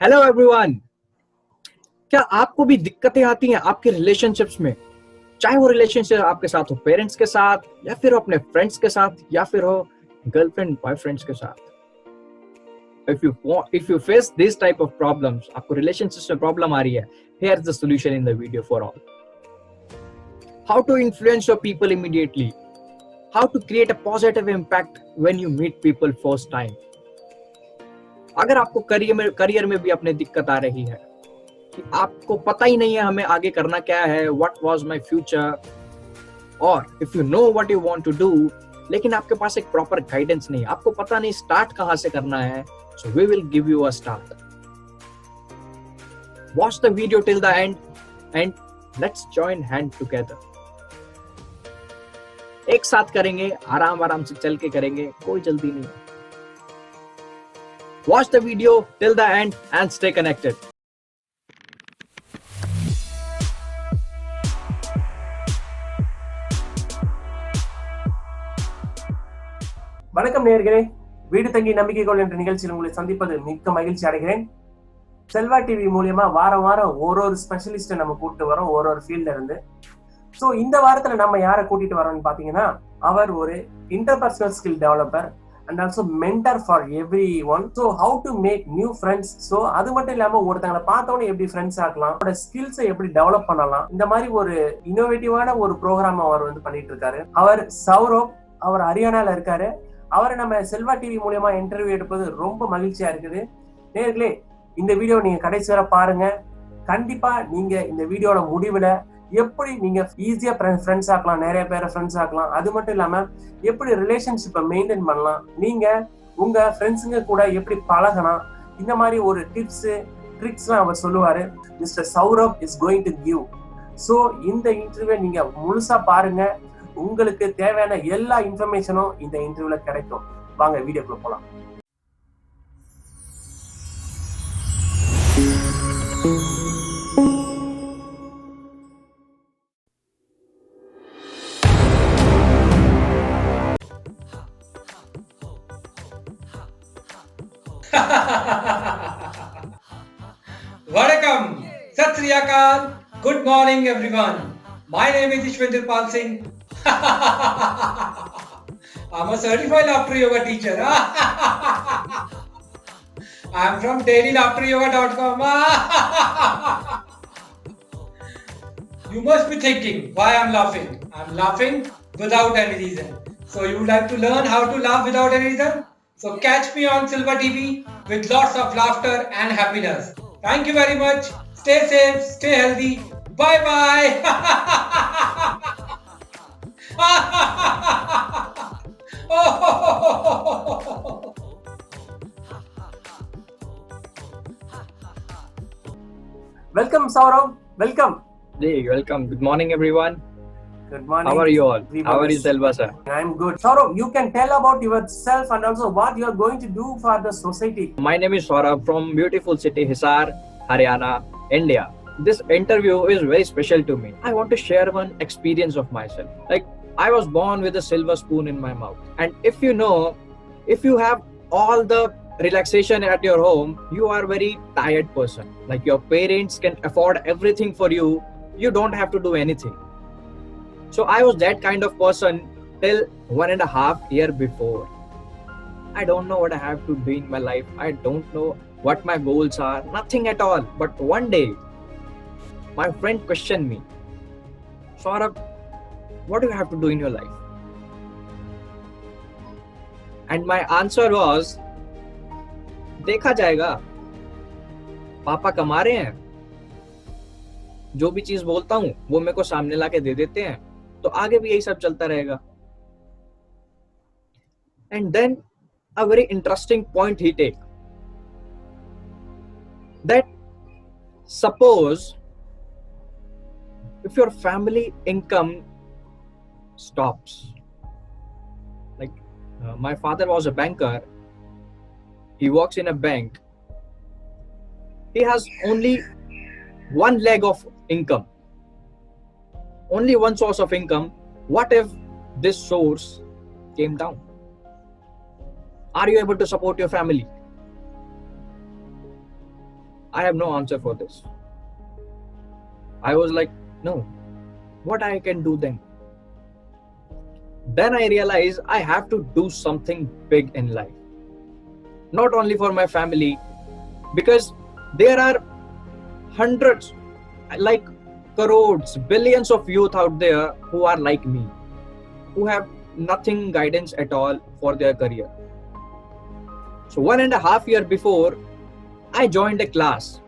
Hello everyone. क्या आपको भी दिक्कतें आती हैं आपके रिलेशनशिप्स में? चाहे वो रिलेशनशिप आपके साथ हो पेरेंट्स के साथ या फिर हो अपने फ्रेंड्स के साथ या फिर हो गर्लफ्रेंड बॉयफ्रेंड्स के साथ। If you face this type of problems, आपको रिलेशनशिप्स में प्रॉब्लम आ रही है, here is the solution in the video for all. How to influence your people immediately, how to create a positive impact when you meet people first time. अगर आपको career में भी अपने दिक्कत आ रही है कि आपको पता ही नहीं है हमें आगे करना क्या है, व्हाट वाज माय फ्यूचर, और if you know what you want to do लेकिन आपके पास एक प्रॉपर गाइडेंस नहीं, आपको पता नहीं स्टार्ट कहां से करना है, so we will give you a start. Watch the video till the end and let's join hand together. एक साथ करेंगे, आराम आराम से चल के करेंगे, कोई जल्दी नहीं है। Watch the video till the end and stay connected. வணக்கம் நேயர்களே, வீடு தங்கி நம்பிக்கைகள் என்ற நிகழ்ச்சியில் உங்களை சந்திப்பது மிக்க மகிழ்ச்சி அடைகிறேன். செல்வா டிவி மூலியமா வாரம் வாரம் ஒரு ஸ்பெஷலிஸ்ட நம்ம கூட்டிட்டு வரோம், ஒரு ஃபீல்ட்ல இருந்து. ஸோ இந்த வாரத்துல நம்ம யாரை கூட்டிட்டு வரோம்னு பாத்தீங்கன்னா, அவர் ஒரு interpersonal skill developer and also mentor for everyone. So how to make new friends. So அது மட்டும் இல்லாம ஒருத்தங்களை பார்த்தோன்னே எப்படி ஃப்ரெண்ட்ஸ் ஆக்கலாம், அவரோட ஸ்கில்ஸை எப்படி டெவலப் பண்ணலாம், இந்த மாதிரி ஒரு இன்னோவேட்டிவான ஒரு ப்ரோக்ராம் அவர் பண்ணிட்டு இருக்காரு. அவர் சௌரவ், அவர் ஹரியானால இருக்காரு. அவரை நம்ம செல்வா டிவி மூலியமா இன்டர்வியூ எடுப்பது ரொம்ப மகிழ்ச்சியா இருக்குது. நேர்களே, இந்த வீடியோ நீங்க கடைசி வரை பாருங்க. கண்டிப்பா நீங்க இந்த வீடியோட முடிவுல எப்படி நீங்க ஈஸியா ஃப்ரெண்ட்ஸ் ஆக்கலாம், நிறைய பேரை ஃப்ரெண்ட்ஸ் ஆக்கலாம், அது மட்டும் இல்லாம எப்படி ரிலேஷன்ஷிப்பை மெயின்டைன் பண்ணலாம், நீங்க உங்க ஃப்ரெண்ட்ஸுங்க கூட எப்படி பழகலாம், இந்த மாதிரி ஒரு டிப்ஸ் ட்ரிக்ஸ்லாம் அவர் சொல்லுவாரு. Mister Saurav is going to give. So இந்த இன்டர்வியூ நீங்க முழுசா பாருங்க. உங்களுக்கு தேவையான எல்லா இன்ஃபர்மேஷனும் இந்த இன்டர்வியூல கிடைக்கும். வாங்க வீடியோக்குள்ள போலாம். Vanakkam, Sat Sri Akal, good morning everyone. My name is Ishwendra Pal Singh. I'm a certified laughter yoga teacher. I'm from dailylaughteryoga.com. You must be thinking why I'm laughing. I'm laughing without any reason. So you would like to learn how to laugh without any reason? So catch me on Silva TV with lots of laughter and happiness. Thank you very much. Stay safe, stay healthy. Bye bye. Welcome Saurav, welcome. Hey, welcome. Good morning, everyone. Good morning. How are you all? How are you, Selva sir? I'm good. Saurav, you can tell about yourself and also what you are going to do for the society. My name is Saurabh from beautiful city Hisar, Haryana, India. This interview is very special to me. I want to share one experience of myself. Like, I was born with a silver spoon in my mouth. And if you have all the relaxation at your home, you are a very tired person. Like, your parents can afford everything for you. You don't have to do anything. So I was that kind of person till 1.5 years before. I don't know what I have to do in my life. I don't know what my goals are. Nothing at all. But one day, my friend questioned me, Saurabh, what do you have to do in your life? And my answer was, देखा जाएगा, पापा कमा रहे हैं, जो भी चीज बोलता हूँ वो मेरे को सामने लाके दे देते हैं, तो आगे भी यही सब चलता रहेगा. And then a very interesting point he take, that suppose if your family income stops, like my father was a banker, he works in a bank, he has only one leg of income, only one source of income. What if this source came down? Are you able to support your family? I have no answer for this. I was like, no, what I can do then? Then I realized I have to do something big in life. Not only for my family, because there are hundreds, like crores, billions of youth out there who are like me, who have nothing guidance at all for their career. So 1.5 years before, I joined a class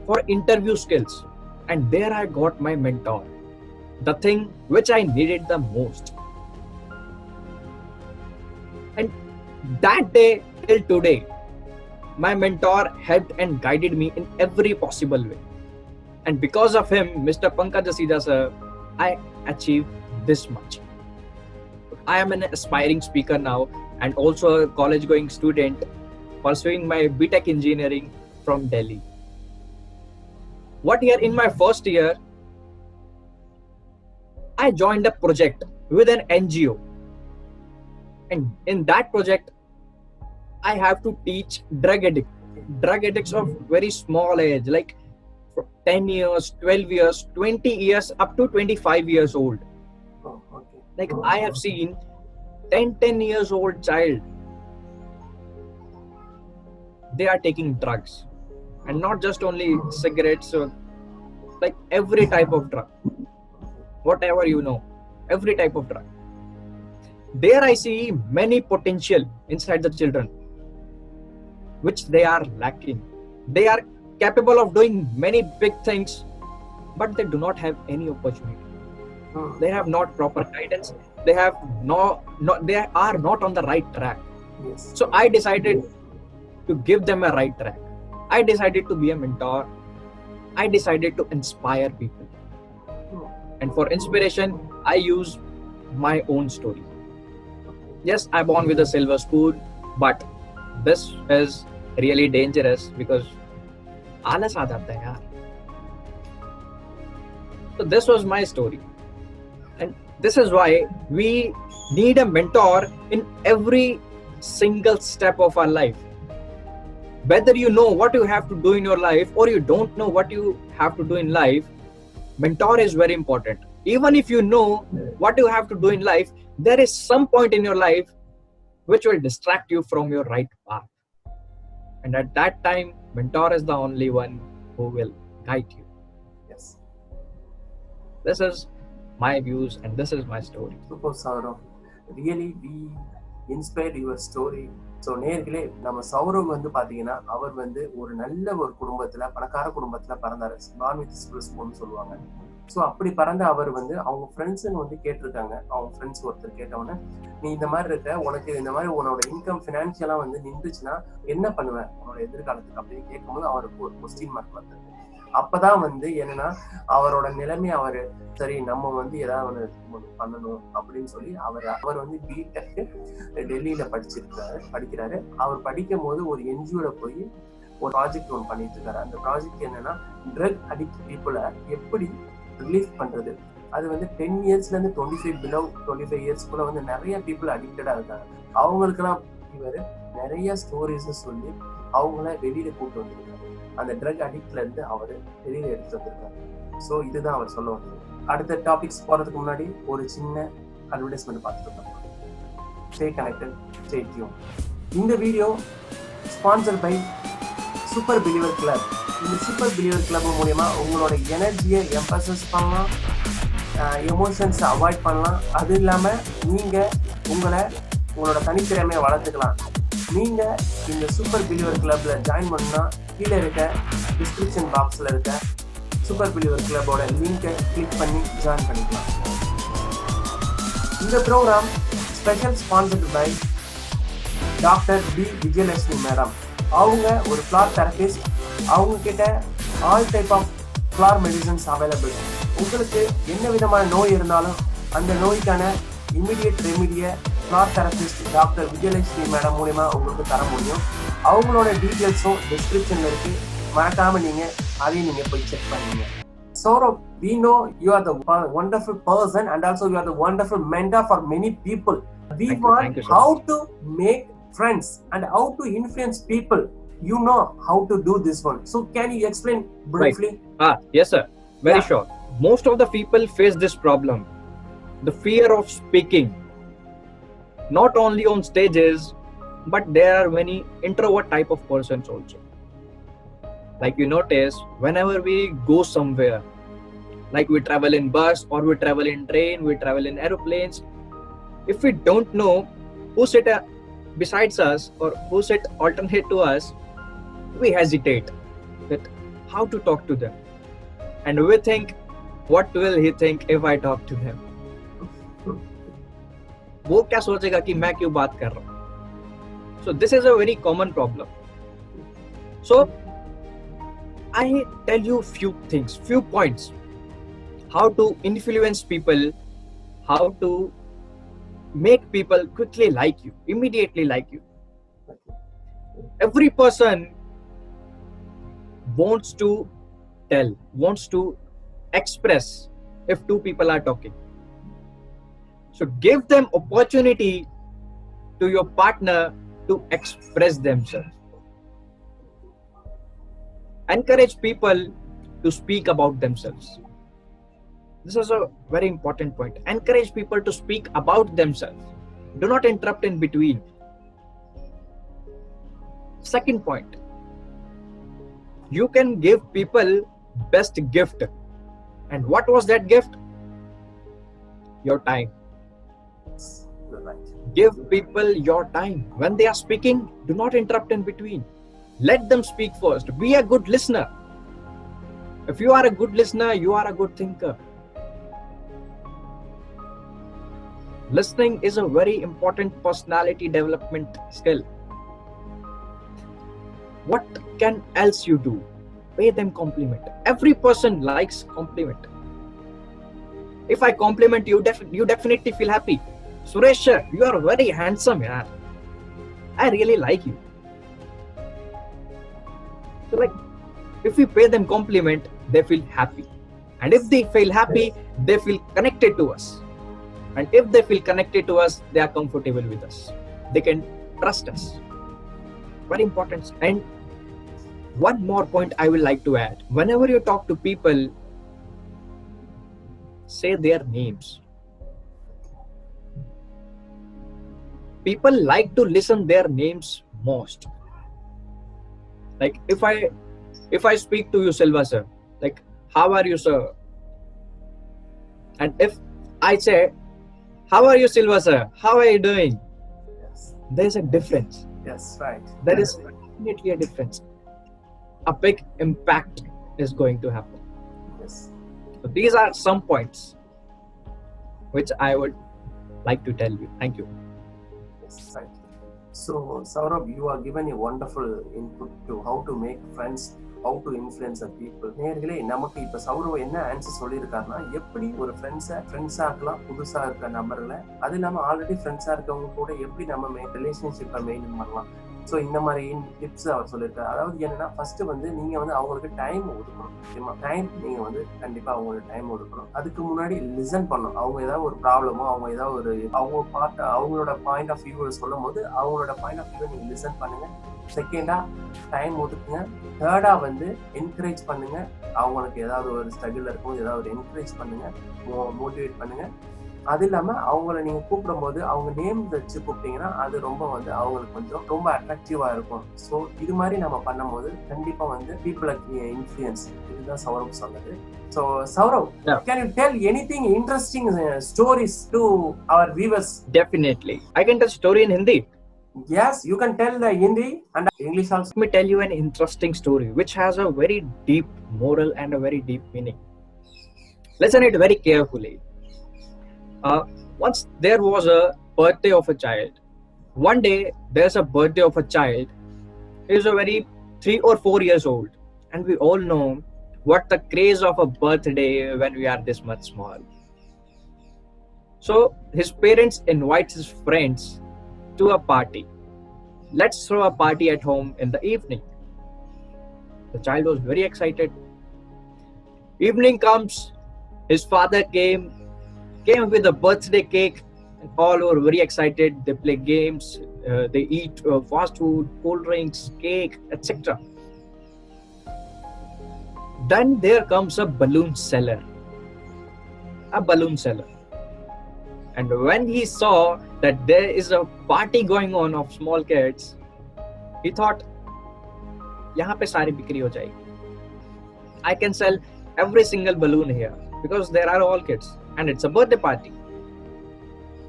for interview skills, and there I got my mentor, the thing which I needed the most. And that day till today, my mentor helped and guided me in every possible way. And because of him, Mr. Pankaj Asija sir, I achieved this much. I am an aspiring speaker now and also a college going student pursuing my BTech engineering from Delhi. What year? In my first year, I joined a project with an NGO. And in that project, I have to teach drug addicts of very small age, like 10 years, 12 years, 20 years, up to 25 years old. Oh, okay. Like I have seen 10 years old child, they are taking drugs, and not just only cigarettes, or like every type of drug, whatever you know, every type of drug. There I see many potential inside the children, which they are lacking. They are capable of doing many big things, but they do not have any opportunity. They have not proper guidance. They have they are not on the right track. Yes. So I decided to give them a right track. I decided to be a mentor. I decided to inspire people. And for inspiration, I use my own story. Yes, I'm born with a silver spoon, but this is really dangerous because आलस आ जाता है यार. So this was my story. And this is why we need a mentor in every single step of our life. Whether you know what you have to do in your life or you don't know what you have to do in life, mentor is very important. Even if you know what you have to do in life, there is some point in your life which will distract you from your right path. And at that time, mentor is the only one who will guide you. Yes. This is my views and this is my story. Super Saurav. Really, we inspired your story. So நேர்களே, நம்ம சௌரவ் வந்து பாத்தீங்கன்னா அவர் வந்து ஒரு நல்ல ஒரு குடும்பத்துல, பணக்கார குடும்பத்துல பிறந்தாரு. பார்ன் வித் சில்வர் ஸ்பூன் சொல்லுவாங்க. ஸோ அப்படி பிறந்த அவர் வந்து அவங்க ஃப்ரெண்ட்ஸுன்னு வந்து கேட்டிருக்காங்க. அவங்க ஃப்ரெண்ட்ஸ் ஒருத்தர் கேட்டவொன்னே, நீ இந்த மாதிரி இருக்க, உனக்கு இந்த மாதிரி உன்னோட இன்கம் ஃபினான்ஷியலா வந்து நின்றுச்சுன்னா என்ன பண்ணுவேன் உன்னோட எதிர்காலத்துக்கு அப்படின்னு கேட்கும்போது அவருக்கு ஒரு கொஸ்டின் மார்க் வந்தது. அப்பதான் வந்து என்னன்னா அவரோட நிலைமை, அவரு சரி நம்ம வந்து ஏதாவது ஒண்ணு பண்ணணும் அப்படின்னு சொல்லி அவர் வந்து பிடெக் டெல்லியில படிக்கிறாரு. அவர் படிக்கும் போது ஒரு என்ஜிஓல போய் ஒரு ப்ராஜெக்ட் ஒன்று பண்ணிட்டு இருக்காரு. அந்த ப்ராஜெக்ட் என்னன்னா ட்ரக் அடிக்ட் பீப்புளை எப்படி ரிலீஃப் பண்றது. அது வந்து 10 இயர்ஸ்ல இருந்து 25 இயர்ஸ்க்குள்ள வந்து நிறைய பீப்புள் அடிக்டடா இருக்காங்க. அவங்களுக்கெல்லாம் இவர் நிறைய ஸ்டோரிஸ் சொல்லி அவங்கள வெளியில கூட்டு வந்திருக்காரு. அந்த ட்ரக் அடிக்ட்ல இருந்து அவர் வெளியில எடுத்து வந்திருக்காரு. ஸோ இதுதான் அவர் சொல்ல வந்தது. அடுத்த டாபிக்ஸ் போறதுக்கு முன்னாடி ஒரு சின்ன அட்வர்டைஸ்மெண்ட் பார்த்துட்டு இருக்கோம். Stay connected, stay tune. இந்த video sponsor by super believer club. இந்த சூப்பர் பிலீவர் கிளப் மூலமா உங்களோட எனர்ஜியை எம்பசஸ் பண்ணலாம், எமோஷன்ஸை அவாய்ட் பண்ணலாம். அது இல்லாமல் நீங்கள் உங்களோட தனித்திறமையை வளர்த்துக்கலாம். நீங்கள் இந்த சூப்பர் பிலீவர் கிளப்ல ஜாயின் பண்ணா கீழே இருக்க டிஸ்கிரிப்ஷன் பாக்ஸில் இருக்க சூப்பர் பிலீவர் கிளப்போட லிங்கை கிளிக் பண்ணி ஜாயின் பண்ணிக்கலாம். இந்த programme special sponsored by doctor B Vijayalakshmi madam. அவங்க ஒரு ஃப்ளார் தெரபிஸ்ட். அவங்க கிட்ட all type of flower medicines available. உங்களுக்கு என்ன விதமான நோய் இருந்தாலும் அந்த நோய்க்கான இமிடியேட் ரெமிடியை flower therapist doctor Vijayalakshmi madam மூலமா உங்களுக்கு தர முடியும். அவங்களோட டீட்டெயில்ஸும் டிஸ்கிரிப்ஷன்ல இருக்கு. மறக்காம நீங்க அதையும் நீங்க போய் செக் பண்ணுங்க. Saurav, we know you are the wonderful person and also you are the wonderful mentor for many people. We want how to make friends and how to influence people you know how to do this one. So can you explain briefly? Yes, sir. Very Yeah. sure. Most of the people face this problem, the fear of speaking, not only on stages, but there are many introvert type of persons also. Like you notice, whenever we go somewhere, like we travel in bus or we travel in train, we travel in aeroplanes, if we don't know who sit besides us or who sit alternate to us, we hesitate that how to talk to them, and we think, what will he think if I talk to them? वो क्या सोचेगा कि मैं क्यों बात कर रहा हूँ? So this is a very common problem. So I tell you few things, few points, how to influence people, how to make people quickly like you, immediately like you. Every person wants to tell, wants to express if two people are talking. So give them opportunity to your partner to express themselves. Encourage people to speak about themselves. This is a very important point. Encourage people to speak about themselves. Do not interrupt in between. Second point, you can give people best gift. And what was that gift? Your time. You're right. Give people your time. When they are speaking, do not interrupt in between. Let them speak first. Be a good listener. If you are a good listener, you are a good thinker. Listening is a very important personality development skill. What can else you do? Pay them compliment. Every person likes compliment. If I compliment you, you definitely feel happy. Suresh, you are very handsome, yaar. I really like you. So like, if we pay them compliment, they feel happy. And if they feel happy, they feel connected to us. And if they feel connected to us, they are comfortable with us. They can trust us. Very important. And one more point I will like to add. Whenever you talk to people, say their names. People like to listen their names most. Like if I speak to you, Silva sir, like, how are you, sir? And if I say, how are you, Silva sir? How are you doing? Yes. There's a difference. Yes, right. There is definitely a difference. A big impact is going to happen. Yes. So these are some points which I would like to tell you. Thank you. Yes, right. So, Saurabh, you are given a wonderful input to how to make friends, how to influence the people. நேயர்களே, நமக்கு இப்ப சௌரவ் என்ன answer சொல்லியிருக்காருன்னா, எப்படி ஒரு ஃப்ரெண்ட்ஸா இருக்கலாம், புதுசா இருக்க நபர்களை, அது இல்லாம ஆல்ரெடி ஃப்ரெண்ட்ஸா இருக்கவங்க கூட எப்படி நம்ம ரிலேஷன்ஷிப்பை மெயின்டைன் பண்ணலாம். ஸோ இந்த மாதிரி டிப்ஸ் அவர் சொல்லியிருக்காரு. அதாவது என்னன்னா, ஃபர்ஸ்ட் வந்து நீங்க வந்து அவங்களுக்கு டைம் ஒதுக்கணும். முக்கியமா டைம், நீங்க வந்து கண்டிப்பா அவங்களுக்கு டைம் ஒதுக்கணும். அதுக்கு முன்னாடி லிசன் பண்ணணும். அவங்க ஏதாவது ஒரு ப்ராப்ளமோ, அவங்க ஏதாவது ஒரு அவங்களோட பாயிண்ட் ஆஃப் வியூ சொல்லும் போது அவங்களோட பாயிண்ட் ஆஃப் வியூ நீங்க லிசன் பண்ணுங்க. செகண்டா டைம் ஒதுக்குங்க. தேர்டா வந்து என்கரேஜ் பண்ணுங்க. அவங்களுக்கு ஏதாவது ஒரு ஸ்ட்ரகிள் இருக்கும், ஏதாவது ஒரு என்கரேஜ் பண்ணுங்க, மோட்டிவேட் பண்ணுங்க. அது இல்லாம அவங்கள நீங்க கூப்பிடும் போது அவங்க நேம் வச்சு கூப்பிட்டீங்கன்னா அது ரொம்ப வந்து அவங்களுக்கு கொஞ்சம் ரொம்ப அட்ராக்டிவா இருக்கும். ஸோ இது மாதிரி நம்ம பண்ணும்போது கண்டிப்பா வந்து பீப்புளுக்கு இன்ஃப்ளூயன்ஸ். இதுதான் சௌரவ் சொன்னது. So Saurav, can you tell anything interesting stories to our viewers? Definitely. I can tell story in Hindi. Yes, you can tell the Hindi and English also. Let me tell you an interesting story which has a very deep moral and a very deep meaning. Listen it very carefully. Once there was a birthday of a child. One day there's a birthday of a child. He is a very 3 or 4 years old, and we all know what the craze of a birthday when we are this much small. So his parents invites his friends to a party. Let's throw a party at home in the evening. The child was very excited. Evening comes, his father came with a birthday cake, and all were very excited. They play games, They eat fast food, cold drinks, cake, etc. Then there comes a balloon seller. A balloon seller. And when he saw that there is a party going on of small kids, he thought, यहाँ पे सारी बिक्री हो जाएगी. I can sell every single balloon here because there are all kids and it's a birthday party.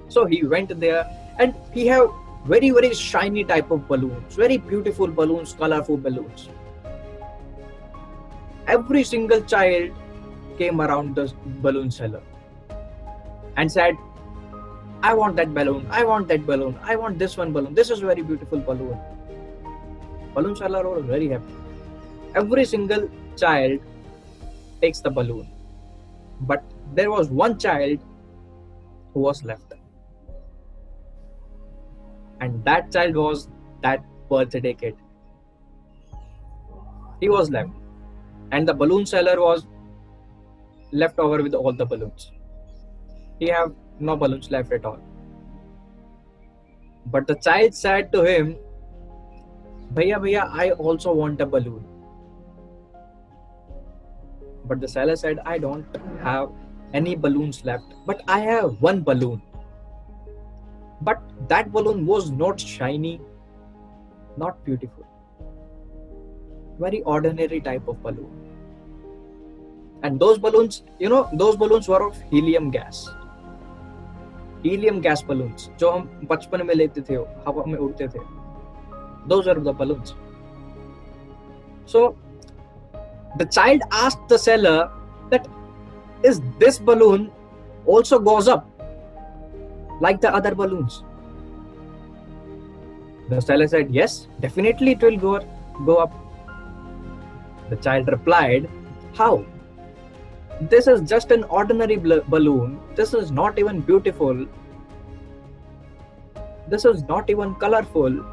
So he went there and he have very, very shiny type of balloons, very beautiful balloons, colorful balloons. Every single child came around the balloon seller and said, I want that balloon, I want that balloon, I want this one balloon, this is very beautiful balloon. Balloon seller was very happy. Every single child takes the balloon. But there was one child who was left. And that child was that birthday kid. He was left. And the balloon seller was left over with all the balloons. He have no balloons left at all. But the child said to him, Bhaiya, I also want a balloon. But the seller said, I don't have any balloons left, but I have one balloon. But that balloon was not shiny, not beautiful. Very ordinary type of balloon. And those balloons, those balloons were of helium gas. Helium gas balloons, जो हम बचपन में लेते थे, हवा में उड़ते थे. Those are the balloons. So the child asked the seller that, is this balloon also goes up like the other balloons? The seller said, yes, definitely it will go up. The child replied, how? This is just an ordinary balloon. This is not even beautiful. This is not even colorful.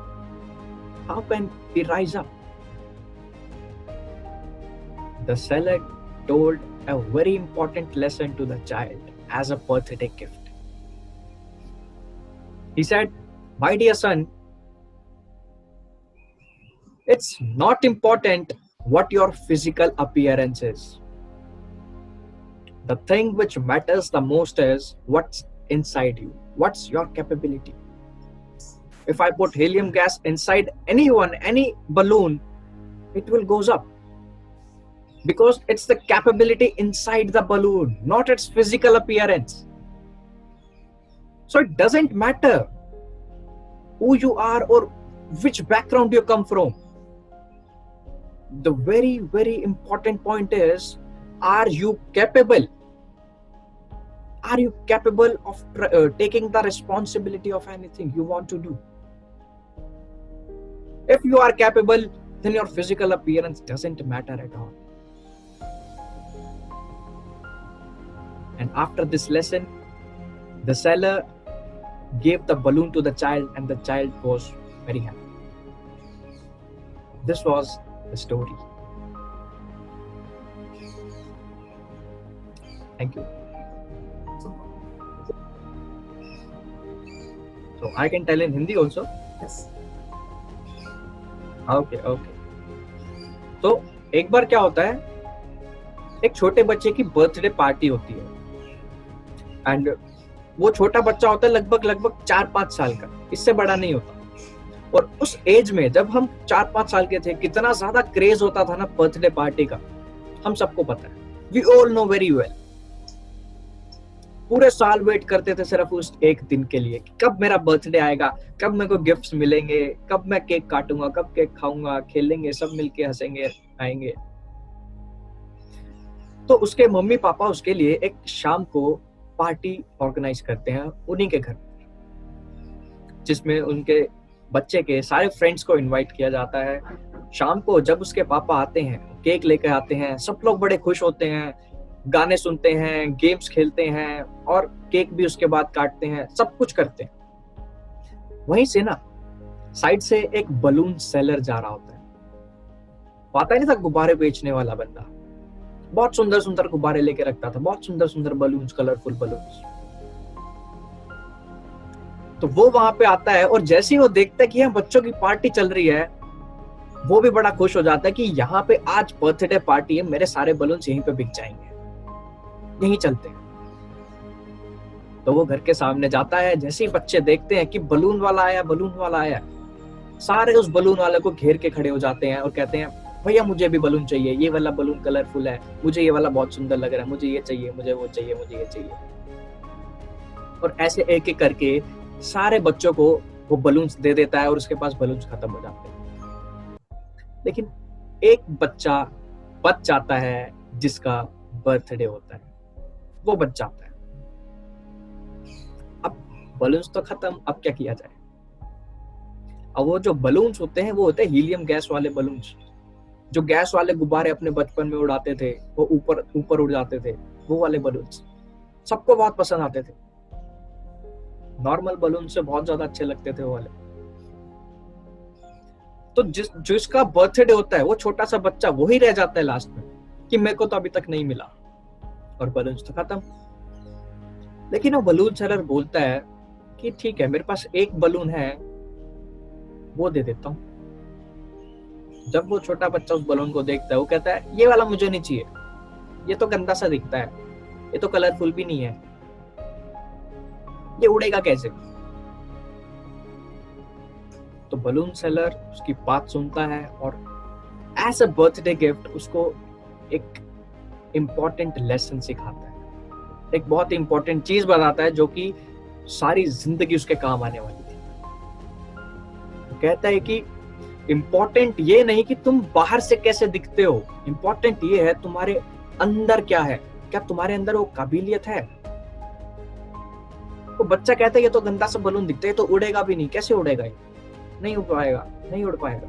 How can we rise up? The seller told a very important lesson to the child as a birthday gift. He said, my dear son, it's not important what your physical appearance is. The thing which matters the most is what's inside you. What's your capability? If I put helium gas inside anyone, any balloon, it will goes up. Because it's the capability inside the balloon, not its physical appearance. So it doesn't matter who you are or which background you come from. The very, very important point is, are you capable? Are you capable of taking the responsibility of anything you want to do? If you are capable, then your physical appearance doesn't matter at all. And after this lesson, the seller gave the balloon to the child and the child was very happy. This was the story. Thank you. So I can tell in Hindi also? Yes. Okay. तो एक बार क्या होता है, एक छोटे बच्चे की birthday party होती है एंड वो छोटा बच्चा होता है लगभग 4-5 साल का, इससे बड़ा नहीं होता. और उस एज में जब हम 4-5 साल के थे, कितना ज्यादा क्रेज होता था ना बर्थडे पार्टी का, हम सबको पता है. We all know very well. पूरे साल वेट करते थे सिर्फ उस एक दिन के लिए कि कब मेरा बर्थडे आएगा, कब मेरे को गिफ्ट्स मिलेंगे, कब मैं केक काटूंगा, कब केक खाऊंगा, खेलेंगे, सब मिलके हंसेंगे, आएंगे. तो उसके मम्मी पापा उसके लिए एक शाम को पार्टी ऑर्गेनाइज करते हैं उन्हीं के घर, जिसमें उनके बच्चे के सारे फ्रेंड्स को इनवाइट किया जाता है. शाम को जब उसके पापा आते हैं, केक लेकर आते हैं, सब लोग बड़े खुश होते हैं, गाने सुनते हैं, गेम्स खेलते हैं और केक भी उसके बाद काटते हैं, सब कुछ करते हैं. वहीं से ना साइड से एक बलून सेलर जा रहा होता है. पता नहीं था, गुब्बारे बेचने वाला बंदा, बहुत सुंदर सुंदर गुब्बारे लेके रखता था, बहुत सुंदर सुंदर बलून्स, कलरफुल बलून्स. तो वो वहां पे आता है और जैसे ही वो देखता है कि यहाँ बच्चों की पार्टी चल रही है, वो भी बड़ा खुश हो जाता है कि यहाँ पे आज बर्थडे पार्टी है, मेरे सारे बलून्स यहीं पे बिक जाएंगे, यहीं चलते हैं। तो वो घर के सामने जाता है, जैसे ही बच्चे देखते हैं कि बलून वाला आया, बलून वाला आया, सारे उस बलून वाले को घेर के खड़े हो जाते हैं और कहते हैं भैया मुझे भी बलून चाहिए, ये वाला बलून कलरफुल है, मुझे ये वाला बहुत सुंदर लग रहा है, मुझे ये चाहिए, मुझे वो चाहिए, मुझे ये चाहिए। और ऐसे एक एक करके सारे बच्चों को वो बलून्स दे देता है और उसके पास बलून्स खत्म हो जाते हैं। लेकिन एक बच्चा बच जाता है जिसका बर्थडे होता है, वो बच जाता है। अब बलून्स तो खत्म, अब क्या किया जाए? अब वो जो बलून्स होते हैं वो होते हैं हीलियम गैस वाले बलून्स, जो गैस वाले गुब्बारे अपने बचपन में उड़ाते थे, वो ऊपर ऊपर उड़ जाते थे, वो वाले बलून्स सबको बहुत पसंद आते थे। नॉर्मल बलून से बहुत ज्यादा अच्छे लगते थे वो वाले। तो जिसका बर्थडे होता है वो छोटा सा बच्चा वही रह जाता है लास्ट में कि मेरे को तो अभी तक नहीं मिला, और बलून तो खत्म। लेकिन वो बलून सेलर बोलता है कि ठीक है, मेरे पास एक बलून है, वो दे देता हूँ। जब वो छोटा बच्चा उस बलून को देखता है, वो कहता है ये वाला मुझे नहीं चाहिए, ये तो गंदा सा दिखता है, ये तो कलरफुल भी नहीं है, ये उड़ेगा कैसे? तो बलून सेलर उसकी बात सुनता है और एज अ बर्थडे गिफ्ट उसको एक इम्पोर्टेंट लेसन सिखाता है, एक बहुत इंपॉर्टेंट चीज बताता है जो कि सारी जिंदगी उसके काम आने वाली थी। वो कहता है कि इम्पोर्टेंट ये नहीं कि तुम बाहर से कैसे दिखते हो, इम्पोर्टेंट ये है तुम्हारे अंदर क्या है, क्या तुम्हारे अंदर वो काबिलियत है। तो बच्चा कहता है ये तो गंदा सा बलून दिखता है, तो उड़ेगा भी नहीं, कैसे उड़ेगा ये, नहीं उड़ पाएगा, नहीं उड़ पाएगा।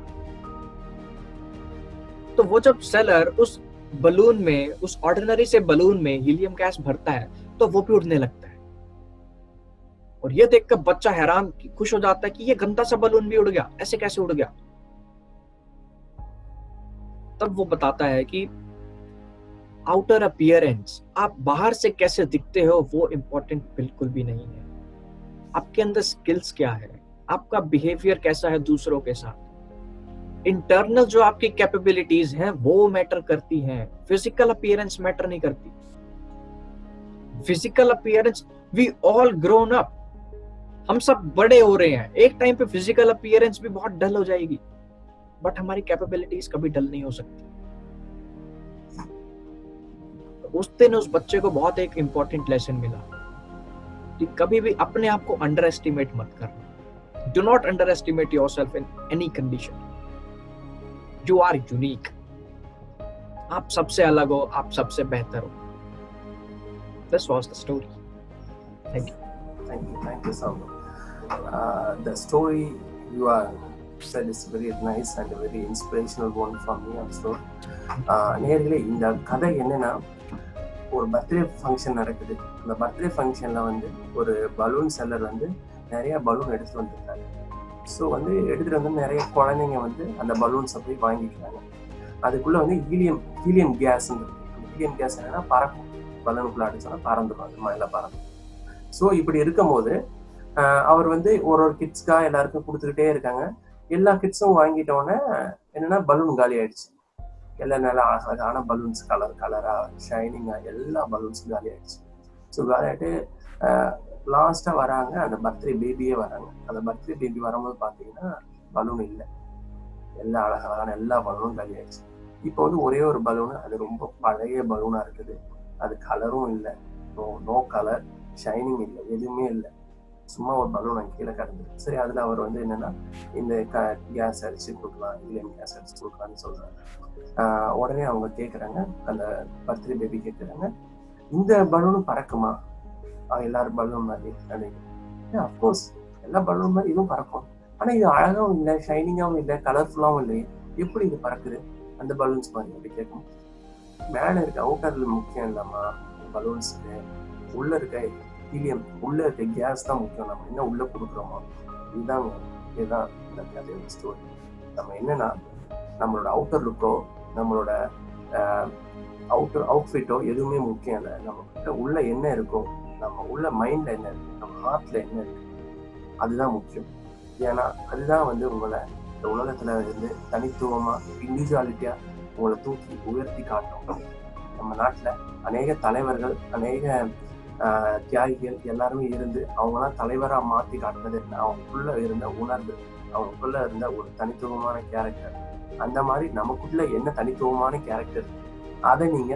तो वो जब सेलर उस बलून में, उस ऑर्डिनरी से बलून में हीलियम गैस भरता है, तो वो भी उड़ने लगता है। और ये देखकर बच्चा हैरान, खुश हो जाता है कि ये गंदा सा बलून भी उड़ गया, ऐसे कैसे उड़ गया? तब वो बताता है कि आउटर अपीयरेंस, आप बाहर से कैसे दिखते हो वो इंपॉर्टेंट बिल्कुल भी नहीं है। आपके अंदर स्किल्स क्या है, आपका बिहेवियर कैसा है दूसरों के साथ, इंटरनल जो आपकी कैपेबिलिटीज हैं वो मैटर करती हैं, फिजिकल अपीयरेंस मैटर नहीं करती। Physical appearance, we all grown up, हम सब बड़े हो रहे हैं, एक टाइम पे फिजिकल अपीयरेंस भी बहुत डल हो जाएगी, बट हमारी कैपेबिलिटीज कभी डल नहीं हो सकती। उस दिन उस बच्चे को बहुत एक इंपॉर्टेंट लेसन मिला कि कभी भी अपने आप को अंडर एस्टिमेट मत करना। Do not underestimate yourself in any condition. You are unique, आप सबसे अलग हो, आप सबसे बेहतर हो। This was the story. Thank you. Thank you so much. The story you are said is very nice and a very inspirational one for me also. நேர்களே, இந்த கதை என்னன்னா, ஒரு பர்த்டே ஃபங்க்ஷன் நடக்குது. அந்த பர்த்டே ஃபங்க்ஷன்ல வந்து ஒரு பலூன் செல்லர் வந்து நிறைய பலூன் எடுத்துட்டு வந்திருக்காரு. ஸோ வந்து எடுத்துட்டு வந்து நிறைய குழந்தைங்க வந்து அந்த பலூன்ஸை போய் வாங்கிக்கிறாங்க. அதுக்குள்ள வந்து ஹீலியம் கேஸ் இருக்கு. அந்த ஹீலியம் கேஸ் என்னன்னா பறக்கும், பலூனுக்குள்ள அடிச்சோன்னா பறந்துடும், அது மேலே பறக்கும். ஸோ இப்படி இருக்கும் போது அவர் வந்து ஒரு கிட்ஸ்க்காக எல்லாருக்கும் கொடுத்துக்கிட்டே இருக்காங்க. எல்லா கிட்ஸும் வாங்கிட்டோன்னே என்னன்னா பலூன் காலி ஆயிடுச்சு. எல்லா நல்லா அழகான பலூன்ஸ், கலரா ஷைனிங்கா எல்லா பலூன்ஸும் காலி ஆயிடுச்சு. ஸோ காலி ஆகிட்டு லாஸ்டா வராங்க, அந்த பர்த்டே பேபியே வராங்க. அந்த பர்த்டே பேபி வரும்போது பார்த்தீங்கன்னா பலூன் இல்லை, எல்லா அழகான எல்லா பலூனும் காலி ஆயிடுச்சு. இப்போ வந்து ஒரே ஒரு பலூனு, அது ரொம்ப பழைய பலூனா இருக்குது, அது கலரும் இல்லை, நோ கலர், ஷைனிங் இல்லை, எதுவுமே இல்லை, சும்மா ஒரு பலூன் அங்கே கீழே கிடந்தது. சரி, அதில் அவர் வந்து என்னன்னா இந்த கேஸ் அடிச்சு கொடுக்கலாம், ஹீலியம் கேஸ் அடிச்சு கொடுக்கலாம்னு சொல்றாங்க. உடனே அவங்க கேட்குறாங்க, அந்த பர்த்டே பேபி கேட்குறாங்க, இந்த பலூனும் பறக்குமா எல்லாரும் பலூன் மாதிரி அப்படின்னு. அஃப்கோர்ஸ் எல்லா பலூன் மாதிரி இதுவும் பறக்கும், ஆனால் இது அழகாவும் இல்லை, ஷைனிங்காகவும் இல்லை, கலர்ஃபுல்லாகவும் இல்லை, எப்படி இது பறக்குது அந்த பலூன்ஸ் மாதிரி அப்படி கேட்கும். மேலே இருக்க அவுட்டர்ல முக்கியம் இல்லாமா பலூன்ஸுக்கு, உள்ள இருக்க ஹீலியம், உள்ள இருக்க கேஸ் தான் முக்கியம். நம்ம என்ன உள்ள கொடுக்குறோமோ இதுதான் இந்த கதையோட ஸ்டோரி. நம்ம என்னன்னா நம்மளோட அவுட்டர் லுக்கோ, நம்மளோட அவுட்ஃபிட்டோ எதுவுமே முக்கியம் இல்லை. நம்ம கிட்ட உள்ள என்ன இருக்கோ, நம்ம உள்ள மைண்ட்ல என்ன இருக்கு, நம்ம ஹார்ட்ல என்ன இருக்கு, அதுதான் முக்கியம். ஏன்னா அதுதான் வந்து உங்களை இந்த உலகத்துல இருந்து தனித்துவமா இண்டிவிஜுவாலிட்டியா உங்களை தூக்கி உயர்த்தி காட்டும். நம்ம நாட்டுல அநேக தலைவர்கள், அநேக தியாகிகள் எல்லாருமே இருந்து அவங்களாம் தலைவரா மாத்தி காட்டுறது என்ன, அவங்களுக்குள்ள இருந்த உணர்வு, அவங்களுக்குள்ள இருந்த ஒரு தனித்துவமான கேரக்டர். அந்த மாதிரி நமக்குள்ள என்ன தனித்துவமான கேரக்டர், அதை நீங்க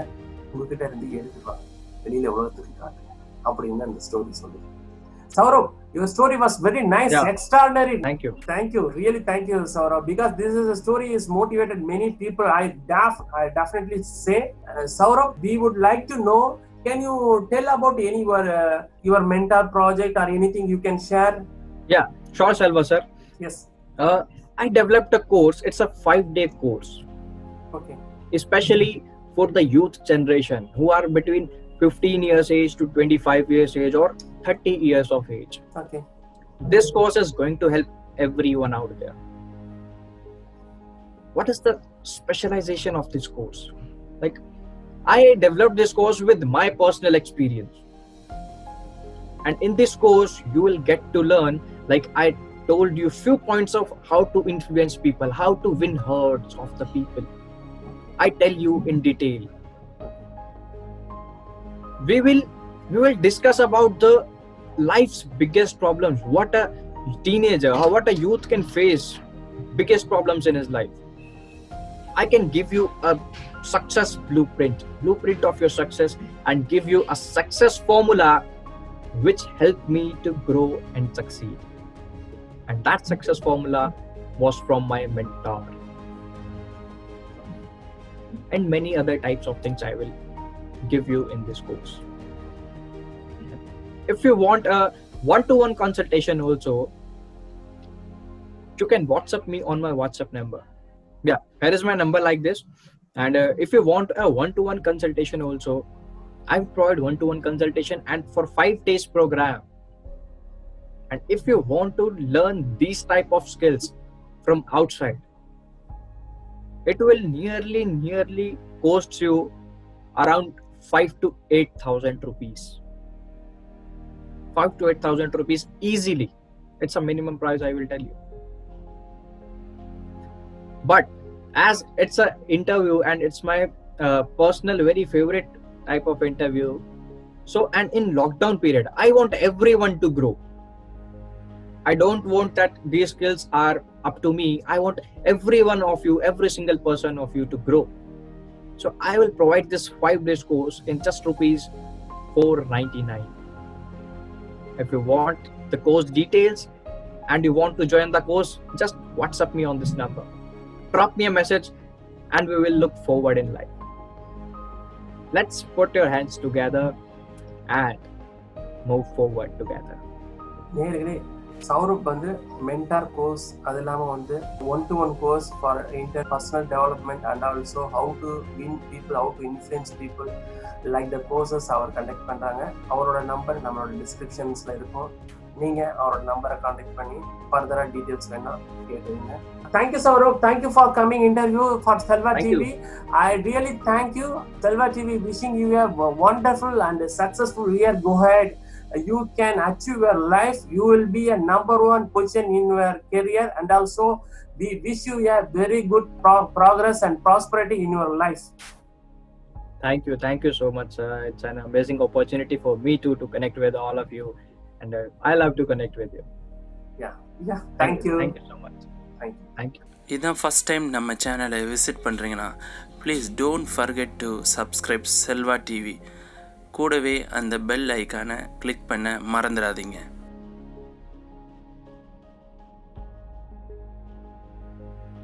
உங்ககிட்ட இருந்து எடுத்துக்கலாம், வெளியில உலகத்துக்கு காட்டுங்க அப்படின்னு அந்த ஸ்டோரி சொல்லுது. Saurav, your story was very nice, extraordinary. Thank you. Thank you, really thank you, Saurav, because this is a story is motivated many people. I definitely say, Saurav, we would like to know, can you tell about any your mentor project or anything you can share? Yeah, sure, Selva sir. Yes. I developed a course. It's a 5-day course. Okay. Especially for the youth generation who are between 15 years age to 25 years age or 30 years of age. Okay. This course is going to help everyone out there. What is the specialization of this course? Like, I developed this course with my personal experience. And in this course, you will get to learn, like I told you, few points of how to influence people, how to win hearts of the people. I tell you in detail. We will discuss about the life's biggest problems, what a teenager or what a youth can face, biggest problems in his life. I can give you a success blueprint of your success, and give you a success formula which helped me to grow and succeed. And that success formula was from my mentor. And many other types of things I will give you in this course. If you want a one-to-one consultation also, you can WhatsApp me on my WhatsApp number. Yeah, here is my number like this. And if you want a one-to-one consultation also, I provide one-to-one consultation and for 5 days program. And if you want to learn these type of skills from outside, it will nearly cost you around 5,000 to 8,000 rupees. 5,000 to 8,000 rupees easily. It's a minimum price, I will tell you. But as it's an interview and it's my personal very favorite type of interview, so and in lockdown period, I want everyone to grow. I don't want that these skills are up to me. I want every one of you, every single person of you to grow. So I will provide this 5 days course in just rupees 499. If you want the course details and you want to join the course, just WhatsApp me on this number. Drop me a message and we will look forward in life. Let's put your hands together and move forward together. நேயர்களே, சௌரப் வந்து mentor course, அது இல்லாமல் வந்து 1-to-1 course for personal development and also how to win people, how to influence people like the courses அவர் conduct பண்ணுறாங்க. அவரோட number நம்மளோட டிஸ்கிரிப்ஷன்ஸில் இருக்கும். நீங்கள் அவரோட நம்பரை கான்டாக்ட் பண்ணி ஃபர்தராக டீட்டெயில்ஸ் வேணால் கேட்டுருங்க. Thank you, Saurav. Thank you for coming interview for Selva TV. I really thank you. Selva TV wishing you a wonderful and successful year. Go ahead. You can achieve your life. You will be a number 1 position in your career, and also we wish you a very good progress and prosperity in your life. Thank you so much. It's an amazing opportunity for me to connect with all of you, and I love to connect with you. Yeah. Thank you so much. Thank you. இதான் first time நம்ம சேனலை visit பண்ணுறீங்கன்னா please don't forget to subscribe Selva TV. கூடவே அந்த bell ஐக்கானை click பண்ண மறந்துடாதீங்க.